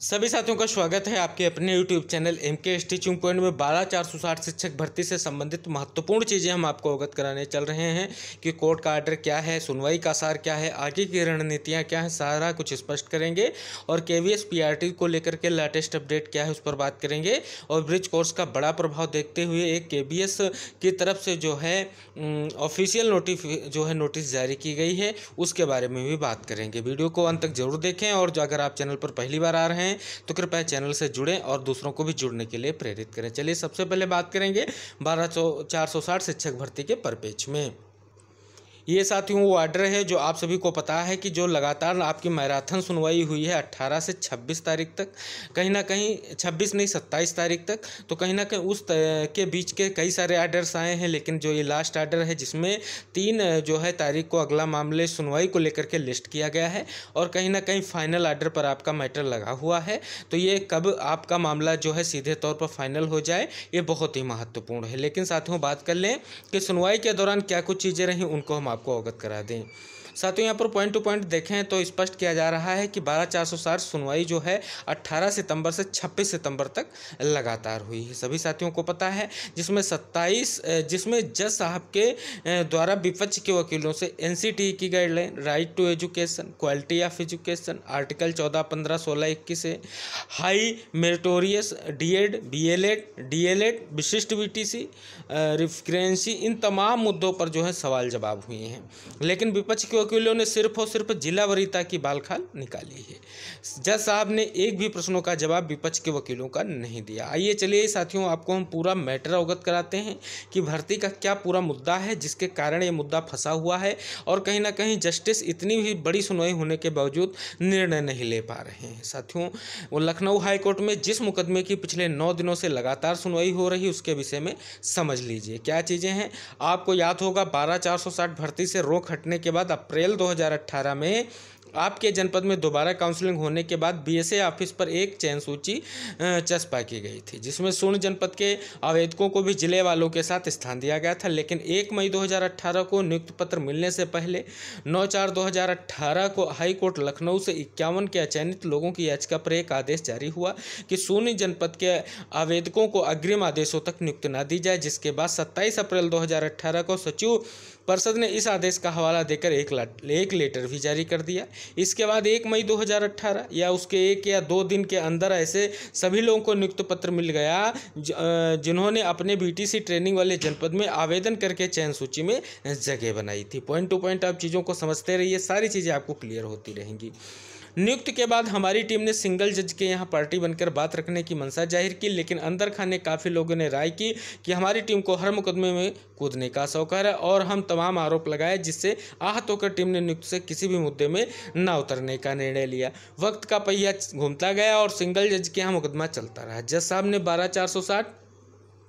सभी साथियों का स्वागत है आपके अपने YouTube channel MK teaching point में 12,460 शिक्षक भर्ती से संबंधित महत्वपूर्ण चीज़ें हम आपको अवगत कराने चल रहे हैं कि कोर्ट का आर्डर क्या है, सुनवाई का सार क्या है, आगे की रणनीतियां क्या हैं, सारा कुछ स्पष्ट करेंगे। और KVS PRT को लेकर के लेटेस्ट अपडेट क्या है उस पर बात करेंगे। और ब्रिज कोर्स का बड़ा प्रभाव देखते हुए एक KVS की तरफ से जो है ऑफिशियल नोटिस जारी की गई है, उसके बारे में भी बात करेंगे। वीडियो को अंत तक जरूर देखें और जो अगर आप चैनल पर पहली बार आ रहे हैं तो कृपया चैनल से जुड़ें और दूसरों को भी जुड़ने के लिए प्रेरित करें। चलिए सबसे पहले बात करेंगे 12,460 शिक्षक भर्ती के परिपेक्ष में। ये साथियों वो ऑर्डर है जो आप सभी को पता है कि जो लगातार आपकी मैराथन सुनवाई हुई है 18 से 26 तारीख तक, कहीं ना कहीं 26 नहीं 27 तारीख तक, तो कहीं ना कहीं उस के बीच के कई सारे ऑर्डर्स आए हैं। लेकिन जो ये लास्ट ऑर्डर है जिसमें 3 जो है तारीख को अगला मामले सुनवाई को लेकर के लिस्ट किया गया है और कहीं ना कहीं फाइनल ऑर्डर पर आपका मैटर लगा हुआ है। तो ये कब आपका मामला जो है सीधे तौर पर फाइनल हो जाए, ये बहुत ही महत्वपूर्ण है। लेकिन साथियों बात कर लें कि सुनवाई के दौरान क्या कुछ चीज़ें रहीं, उनको हम आपको अवगत करा दें। साथियों यहाँ पर पॉइंट टू पॉइंट देखें तो स्पष्ट किया जा रहा है कि 12,460 सुनवाई जो है 18 सितंबर से 26 सितंबर तक लगातार हुई है, सभी साथियों को पता है। जिसमें जज साहब के द्वारा विपक्ष के वकीलों से NCTE की guideline, right to education, quality of education, article 14, 15, 16, 21 है, हाई मेरिटोरियस DED, DLED, विशिष्ट VTC, रिफ्रेंसी, इन तमाम मुद्दों पर जो है सवाल जवाब हुए हैं। लेकिन विपक्ष के वकीलों ने सिर्फ और सिर्फ जिला वरीयता की बालखाल निकाली है। जज साहब ने एक भी प्रश्नों का जवाब विपक्ष के वकीलों का नहीं दिया। आइए चलिए साथियों आपको हम पूरा मैटर अवगत कराते हैं कि भर्ती का क्या पूरा मुद्दा है जिसके कारण ये मुद्दा फंसा हुआ है और कहीं ना कहीं जस्टिस इतनी भी बड़ी सुनवाई होने के बावजूद निर्णय नहीं ले पा रहे हैं। साथियों वो लखनऊ हाईकोर्ट में जिस मुकदमे की पिछले 9 दिनों से लगातार सुनवाई हो रही उसके विषय में समझ लीजिए क्या चीज़ें हैं। आपको याद होगा 12,460 भर्ती से रोक हटने के बाद अप्रैल 2018 में आपके जनपद में दोबारा काउंसलिंग होने के बाद BSA ऑफिस पर एक चयन सूची चस्पा की गई थी, जिसमें सोन जनपद के आवेदकों को भी जिले वालों के साथ स्थान दिया गया था। लेकिन 1 मई 2018 को नियुक्ति पत्र मिलने से पहले 9/4/2018 को हाई कोर्ट लखनऊ से 51 के अचयनित लोगों की याचिका पर एक आदेश जारी हुआ कि सोनी जनपद के आवेदकों को अग्रिम आदेशों तक नियुक्ति न दी जाए। जिसके बाद 27 अप्रैल 2018 को सचिव परिषद ने इस आदेश का हवाला देकर एक लेटर भी जारी कर दिया। इसके बाद 1 मई 2018 या उसके 1 या 2 दिन के अंदर ऐसे सभी लोगों को नियुक्ति पत्र मिल गया जिन्होंने अपने BTC ट्रेनिंग वाले जनपद में आवेदन करके चयन सूची में जगह बनाई थी। पॉइंट टू पॉइंट आप चीज़ों को समझते रहिए, सारी चीज़ें आपको क्लियर होती रहेंगी। नियुक्ति के बाद हमारी टीम ने सिंगल जज के यहाँ पार्टी बनकर बात रखने की मंशा जाहिर की, लेकिन अंदर खाने काफ़ी लोगों ने राय की कि हमारी टीम को हर मुकदमे में कूदने का शौक है और हम तमाम आरोप लगाए, जिससे आहत होकर टीम ने नियुक्ति से किसी भी मुद्दे में न उतरने का निर्णय लिया। वक्त का पहिया घूमता गया और सिंगल जज के यहाँ मुकदमा चलता रहा। जज साहब ने 12,460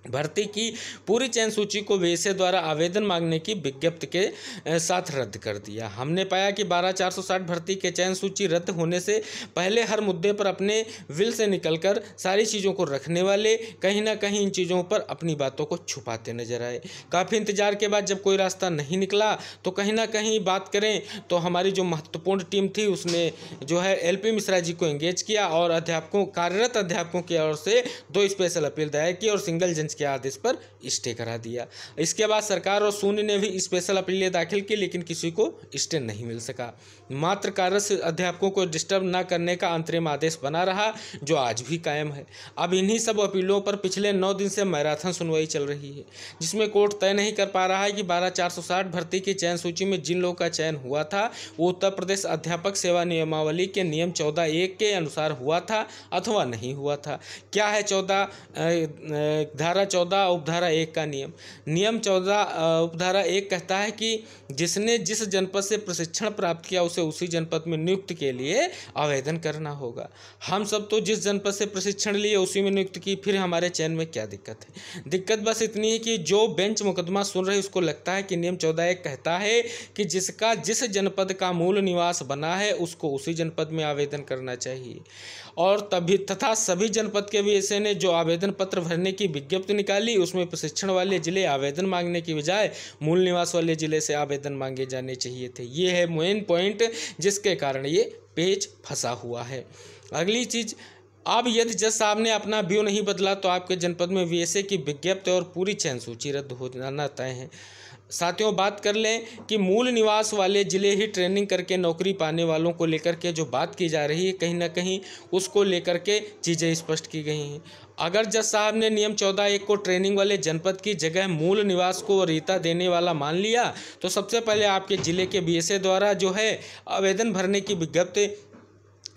भर्ती की पूरी चयन सूची को BSA द्वारा आवेदन मांगने की विज्ञप्ति के साथ रद्द कर दिया। हमने पाया कि 12,460 भर्ती के चयन सूची रद्द होने से पहले हर मुद्दे पर अपने विल से निकलकर सारी चीज़ों को रखने वाले कहीं ना कहीं इन चीज़ों पर अपनी बातों को छुपाते नजर आए। काफ़ी इंतजार के बाद जब कोई रास्ता नहीं निकला तो कहीं ना कहीं बात करें तो हमारी जो महत्वपूर्ण टीम थी उसने जो है LP मिश्रा जी को एंगेज किया और कार्यरत अध्यापकों की ओर से 2 स्पेशल अपील दायर की और सिंगल जज के आदेश पर स्टे करा दिया। इसके बाद सरकार और शून्य ने भी स्पेशल अपीलें दाखिल की, लेकिन किसी को स्टे नहीं मिल सका। मात्र कार्यरत अध्यापकों को डिस्टर्ब न करने का अंतरिम आदेश बना रहा, जो आज भी कायम है। अब इन्हीं सब अपीलों पर पिछले 9 दिन से मैराथन सुनवाई चल रही है, जिसमें कोर्ट तय नहीं कर पा रहा है कि 12,460 भर्ती की चयन सूची में जिन लोगों का चयन हुआ था वो उत्तर प्रदेश अध्यापक सेवा नियमावली के नियम 14(1) के अनुसार हुआ था अथवा नहीं हुआ था। क्या है धारा 14 उपधारा 1 का नियम 14 उपधारा 1 कहता है कि जिसने जिस जनपद से प्रशिक्षण प्राप्त किया उसे उसी जनपद में नियुक्ति के लिए आवेदन करना होगा। हम सब तो जिस जनपद से प्रशिक्षण लिए उसी में नियुक्ति की, फिर हमारे चयन में क्या दिक्कत है? दिक्कत बस इतनी है कि जो बेंच मुकदमा सुन रहे उसको लगता है कि नियम 14(1) कहता है कि जिसका जिस जनपद का मूल निवास बना है उसको उसी जनपद में आवेदन करना चाहिए। और तथा सभी जनपद के BSA ने जो आवेदन पत्र भरने की विज्ञप्ति निकाली उसमें प्रशिक्षण वाले जिले आवेदन मांगने की बजाय मूल निवास वाले जिले से आवेदन मांगे जाने चाहिए थे। ये है मेन पॉइंट जिसके कारण ये पेच फंसा हुआ है। अगली चीज़ अब यदि जज साहब ने अपना व्यू नहीं बदला तो आपके जनपद में वीएसए की विज्ञप्ति और पूरी चयन सूची रद्द हो जाना तय है। साथियों, बात कर लें कि मूल निवास वाले जिले ही ट्रेनिंग करके नौकरी पाने वालों को लेकर के जो बात की जा रही है, कहीं ना कहीं उसको लेकर के चीज़ें स्पष्ट की गई हैं। अगर जज साहब ने नियम 14(1) को ट्रेनिंग वाले जनपद की जगह मूल निवास को वरीयता देने वाला मान लिया तो सबसे पहले आपके जिले के बीएसए द्वारा जो है आवेदन भरने की विज्ञप्ति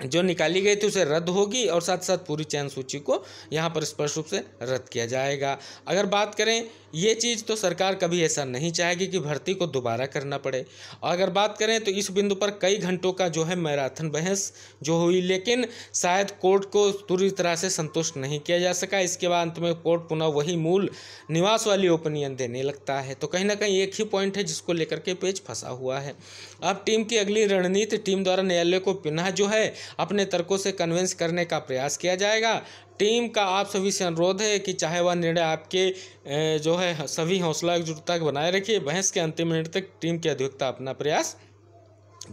जो निकाली गई थी उसे रद्द होगी और साथ साथ पूरी चयन सूची को यहाँ पर स्पष्ट रूप से रद्द किया जाएगा। अगर बात करें ये चीज़ तो सरकार कभी ऐसा नहीं चाहेगी कि भर्ती को दोबारा करना पड़े। अगर बात करें तो इस बिंदु पर कई घंटों का जो है मैराथन बहस जो हुई, लेकिन शायद कोर्ट को पूरी तरह से संतुष्ट नहीं किया जा सका। इसके बाद अंत में कोर्ट पुनः वही मूल निवास वाली ओपिनियन देने लगता है। तो कहीं ना कहीं एक ही पॉइंट है जिसको लेकर के पेच फंसा हुआ है। अब टीम की अगली रणनीति, टीम द्वारा न्यायालय को पुनः जो है अपने तर्कों से कन्विंस करने का प्रयास किया जाएगा। टीम का आप सभी से अनुरोध है कि चाहे वह निर्णय आपके जो है सभी हौसला एकजुटता बनाए रखिए। बहस के अंतिम मिनट तक टीम के अधिवक्ता अपना प्रयास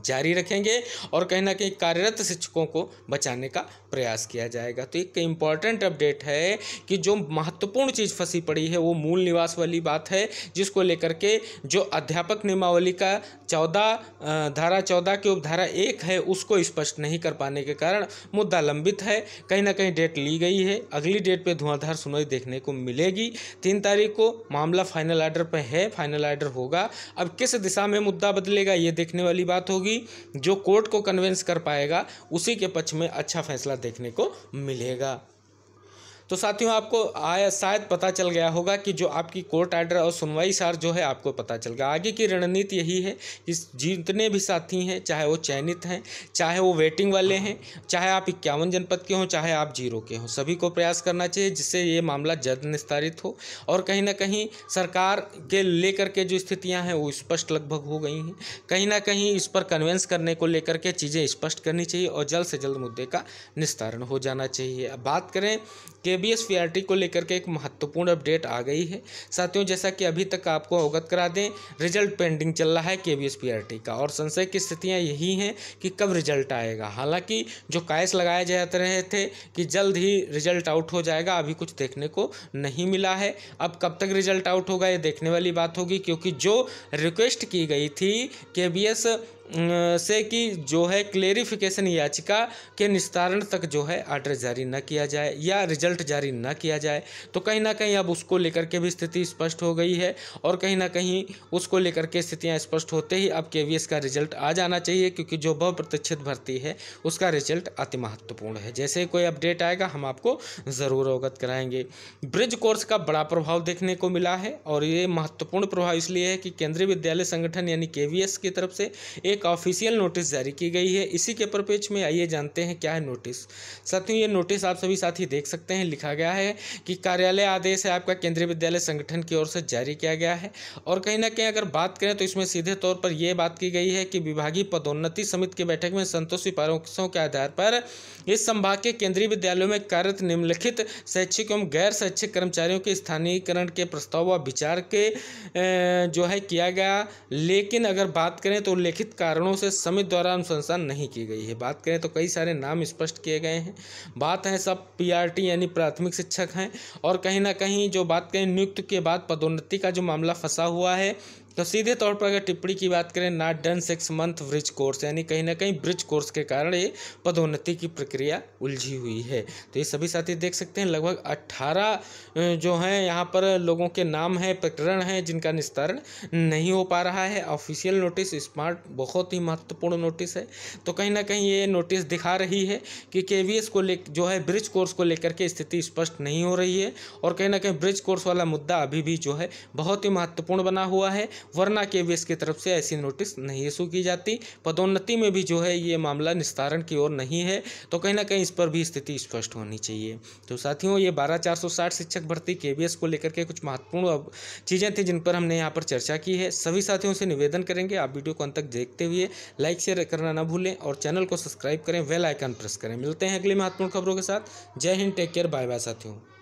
जारी रखेंगे और कहीं ना कहीं कार्यरत शिक्षकों को बचाने का प्रयास किया जाएगा। तो एक इम्पॉर्टेंट अपडेट है कि जो महत्वपूर्ण चीज़ फंसी पड़ी है वो मूल निवास वाली बात है, जिसको लेकर के जो अध्यापक नियमावली का धारा 14 की उपधारा 1 है उसको स्पष्ट नहीं कर पाने के कारण मुद्दा लंबित है। कहीं ना कहीं डेट ली गई है, अगली डेट पे धुआंधार सुनवाई देखने को मिलेगी। 3 तारीख को मामला फाइनल आर्डर पे है, फाइनल आर्डर होगा। अब किस दिशा में मुद्दा बदलेगा ये देखने वाली बात होगी। जो कोर्ट को कन्विंस कर पाएगा उसी के पक्ष में अच्छा फैसला देखने को मिलेगा। तो साथियों, आपको शायद पता चल गया होगा कि जो आपकी कोर्ट आर्डर और सुनवाई सार जो है आपको पता चल गया। आगे की रणनीति यही है कि जितने भी साथी हैं, चाहे वो चयनित हैं, चाहे वो वेटिंग वाले हैं, चाहे आप 51 जनपद के हों, चाहे आप 0 के हों, सभी को प्रयास करना चाहिए जिससे ये मामला जल्द निस्तारित हो। और कहीं ना कहीं सरकार के लेकर के जो स्थितियाँ हैं वो स्पष्ट लगभग हो गई हैं। कहीं ना कहीं इस पर कन्विंस करने को लेकर के चीज़ें स्पष्ट करनी चाहिए और जल्द से जल्द मुद्दे का निस्तारण हो जाना चाहिए। अब बात करें KBS PRT को लेकर के एक महत्वपूर्ण अपडेट आ गई है। साथियों, जैसा कि अभी तक आपको अवगत करा दें, रिजल्ट पेंडिंग चल रहा है KBS PRT का और संशय की स्थितियां यही हैं कि कब रिजल्ट आएगा। हालांकि जो कायस लगाए जाते रहे थे कि जल्द ही रिजल्ट आउट हो जाएगा, अभी कुछ देखने को नहीं मिला है। अब कब तक रिजल्ट आउट होगा ये देखने वाली बात होगी, क्योंकि जो रिक्वेस्ट की गई थी KBS से कि जो है क्लेरिफिकेशन याचिका के निस्तारण तक जो है आर्डर जारी न किया जाए या रिजल्ट जारी न किया जाए, तो कहीं ना कहीं अब उसको लेकर के भी स्थिति स्पष्ट हो गई है। और कहीं ना कहीं उसको लेकर के स्थितियां स्पष्ट होते ही अब KVS का रिजल्ट आ जाना चाहिए, क्योंकि जो बहुप्रतीक्षित भर्ती है उसका रिजल्ट अति महत्वपूर्ण है। जैसे कोई अपडेट आएगा हम आपको ज़रूर अवगत कराएंगे। ब्रिज कोर्स का बड़ा प्रभाव देखने को मिला है और ये महत्वपूर्ण प्रभाव इसलिए है कि केंद्रीय विद्यालय संगठन यानी KVS की तरफ से एक ऑफिशियल नोटिस जारी की गई है। इसी के परिप्रेक्ष्य में आइए जानते हैं क्या है नोटिस। साथियों, ये नोटिस आप सभी साथी देख सकते हैं। लिखा गया है कि कार्यालय आदेश है आपका केंद्रीय विद्यालय संगठन की ओर से जारी किया गया है और कहीं ना कहीं अगर बात करें तो इसमें सीधे तौर पर यह बात की गई है कि विभागीय पदोन्नति समिति की बैठक में संतोषी सिफारिशों के आधार पर इस संभाग के केंद्रीय विद्यालयों में कार्यरत निम्नलिखित शैक्षिक एवं गैर शैक्षिक कर्मचारियों के स्थानीयकरण के प्रस्ताव व विचार के जो है किया गया। लेकिन अगर बात करें तो उल्लेखित कारणों से समिति द्वारा अनुशंसा नहीं की गई है। बात करें तो कई सारे नाम स्पष्ट किए गए हैं। बात है सब PRT यानी प्राथमिक शिक्षक हैं और कहीं ना कहीं जो बात करें नियुक्ति के बाद पदोन्नति का जो मामला फंसा हुआ है, तो सीधे तौर पर अगर टिप्पणी की बात करें not done 6 month bridge course यानी कहीं ना कहीं ब्रिज कोर्स के कारण ये पदोन्नति की प्रक्रिया उलझी हुई है। तो ये सभी साथी देख सकते हैं लगभग 18 जो हैं यहाँ पर लोगों के नाम हैं, प्रकरण हैं जिनका निस्तारण नहीं हो पा रहा है। ऑफिशियल नोटिस स्मार्ट बहुत ही महत्वपूर्ण नोटिस है। तो कहीं ना कहीं ये नोटिस दिखा रही है कि KVS को जो है ब्रिज कोर्स को लेकर के स्थिति स्पष्ट नहीं हो रही है और कहीं ना कहीं ब्रिज कोर्स वाला मुद्दा अभी भी जो है बहुत ही महत्वपूर्ण बना हुआ है, वरना KVS की तरफ से ऐसी नोटिस नहीं इशू की जाती। पदोन्नति में भी जो है ये मामला निस्तारण की ओर नहीं है, तो कहीं ना कहीं इस पर भी स्थिति स्पष्ट होनी चाहिए। तो साथियों, ये 12460 शिक्षक भर्ती KVS को लेकर के कुछ महत्वपूर्ण चीज़ें थी जिन पर हमने यहाँ पर चर्चा की है। सभी साथियों से निवेदन करेंगे आप वीडियो को अंत तक देखते हुए लाइक शेयर करना ना भूलें और चैनल को सब्सक्राइब करें, बेल आइकन प्रेस करें। मिलते हैं अगली महत्वपूर्ण खबरों के साथ। जय हिंद, टेक केयर, बाय बाय साथियों।